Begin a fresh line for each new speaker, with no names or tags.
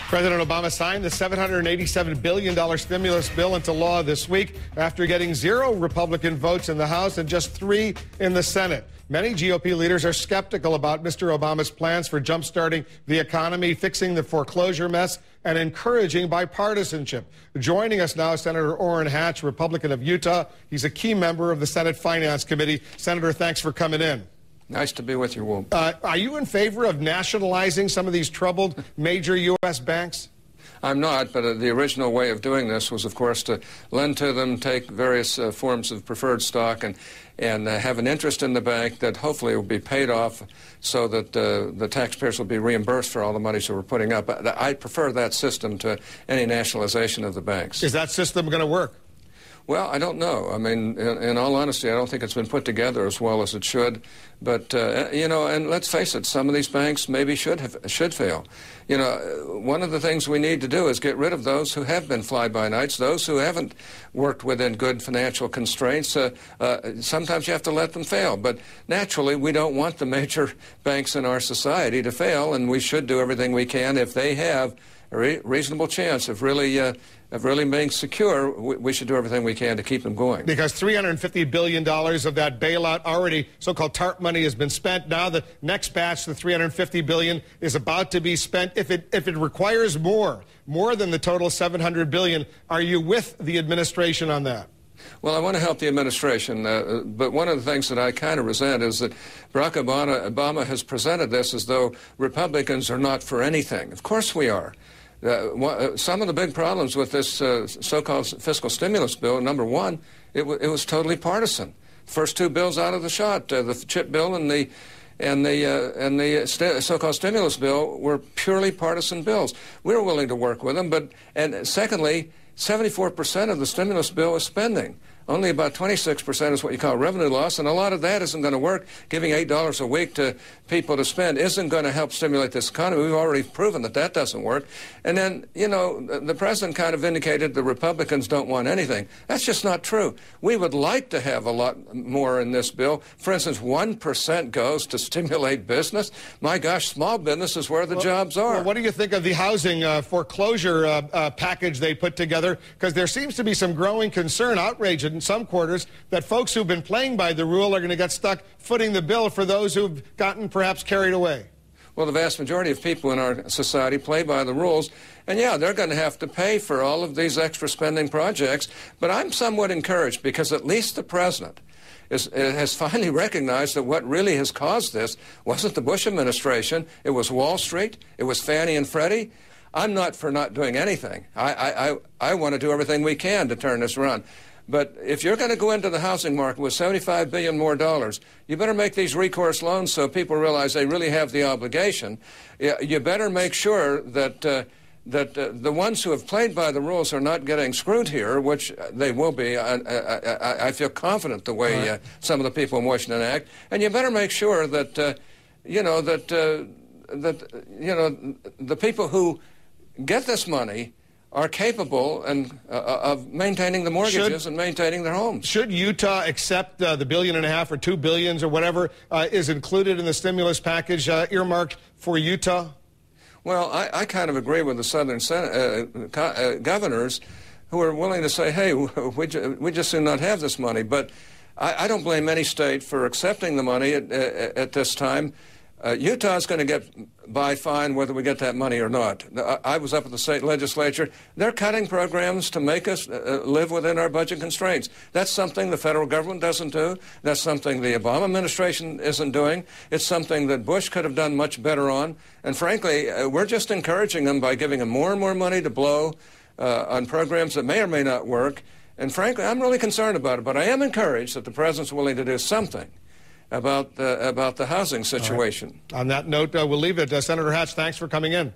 President Obama signed the $787 billion stimulus bill into law this week after getting 0 Republican votes in the House and just 3 in the Senate. Many GOP leaders are skeptical about Mr. Obama's plans for jumpstarting the economy, fixing the foreclosure mess, and encouraging bipartisanship. Joining us now is Senator Orin, Republican of Utah. He's a key member of the Senate Finance Committee. Senator, thanks for coming in.
Nice to be with you, Wolf.
Are you in favor of nationalizing some of these troubled major U.S. banks?
I'm not, but the original way of doing this was, of course, to lend to them, take various forms of preferred stock, and have an interest in the bank that hopefully will be paid off so that the taxpayers will be reimbursed for all the monies that we're putting up. I prefer that system to any nationalization of the banks.
Is that system going to work?
Well, I don't know. I mean, in all honesty, I don't think it's been put together as well as it should. But, you know, and let's face it, some of these banks maybe should fail. You know, one of the things we need to do is get rid of those who have been fly-by-nights, those who haven't worked within good financial constraints. Sometimes you have to let them fail. But naturally, we don't want the major banks in our society to fail, and we should do everything we can if they have a reasonable chance of really being secure. We should do everything we can to keep them going. Because
$350 billion of that bailout already, so-called TARP money, has been spent. Now the next batch, the $350 billion, is about to be spent. If it requires more than the total $700 billion, are you with the administration on that?
Well, I want to help the administration, but one of the things that I kind of resent is that Barack Obama has presented this as though Republicans are not for anything. Of course we are. Some of the big problems with this so-called fiscal stimulus bill, number one, it was totally partisan. First 2 bills out of the shot, the CHIP bill and the so-called stimulus bill, were purely partisan bills. We were willing to work with them, and secondly, 74% of the stimulus bill is spending. Only about 26% is what you call revenue loss, and a lot of that isn't going to work. Giving $8 a week to people to spend isn't going to help stimulate this economy. We've already proven that that doesn't work. And then, you know, the president kind of indicated the Republicans don't want anything. That's just not true. We would like to have a lot more in this bill. For instance, 1% goes to stimulate business. My gosh, small business is where the jobs are.
Well, what do you think of the housing foreclosure package they put together? Because there seems to be some growing concern, outrage in some quarters, that folks who've been playing by the rule are going to get stuck footing the bill for those who've gotten perhaps carried away.
Well, the vast majority of people in our society play by the rules, and yeah, they're going to have to pay for all of these extra spending projects, but I'm somewhat encouraged because at least the president has finally recognized that what really has caused this wasn't the Bush administration, it was Wall Street, it was Fannie and Freddie. I'm not for not doing anything. I want to do everything we can to turn this around. But if you're going to go into the housing market with $75 billion more, you better make these recourse loans so people realize they really have the obligation. You better make sure that the ones who have played by the rules are not getting screwed here, which they will be. I feel confident the way some of the people in Washington act. And you better make sure that the people who get this money are capable of maintaining the mortgages and maintaining their homes.
Should Utah accept the $1.5 billion or $2 billion or whatever is included in the stimulus package earmarked for Utah?
Well, I kind of agree with the southern governors who are willing to say, hey, we just do not have this money. But I don't blame any state for accepting the money at this time. Utah's going to get by fine whether we get that money or not. I was up at the state legislature. They're cutting programs to make us live within our budget constraints. That's something the federal government doesn't do. That's something the Obama administration isn't doing. It's something that Bush could have done much better on. And frankly, we're just encouraging them by giving them more and more money to blow on programs that may or may not work. And frankly, I'm really concerned about it. But I am encouraged that the president's willing to do something about the housing situation.
On that note, we'll leave it. Senator Hatch, thanks for coming in.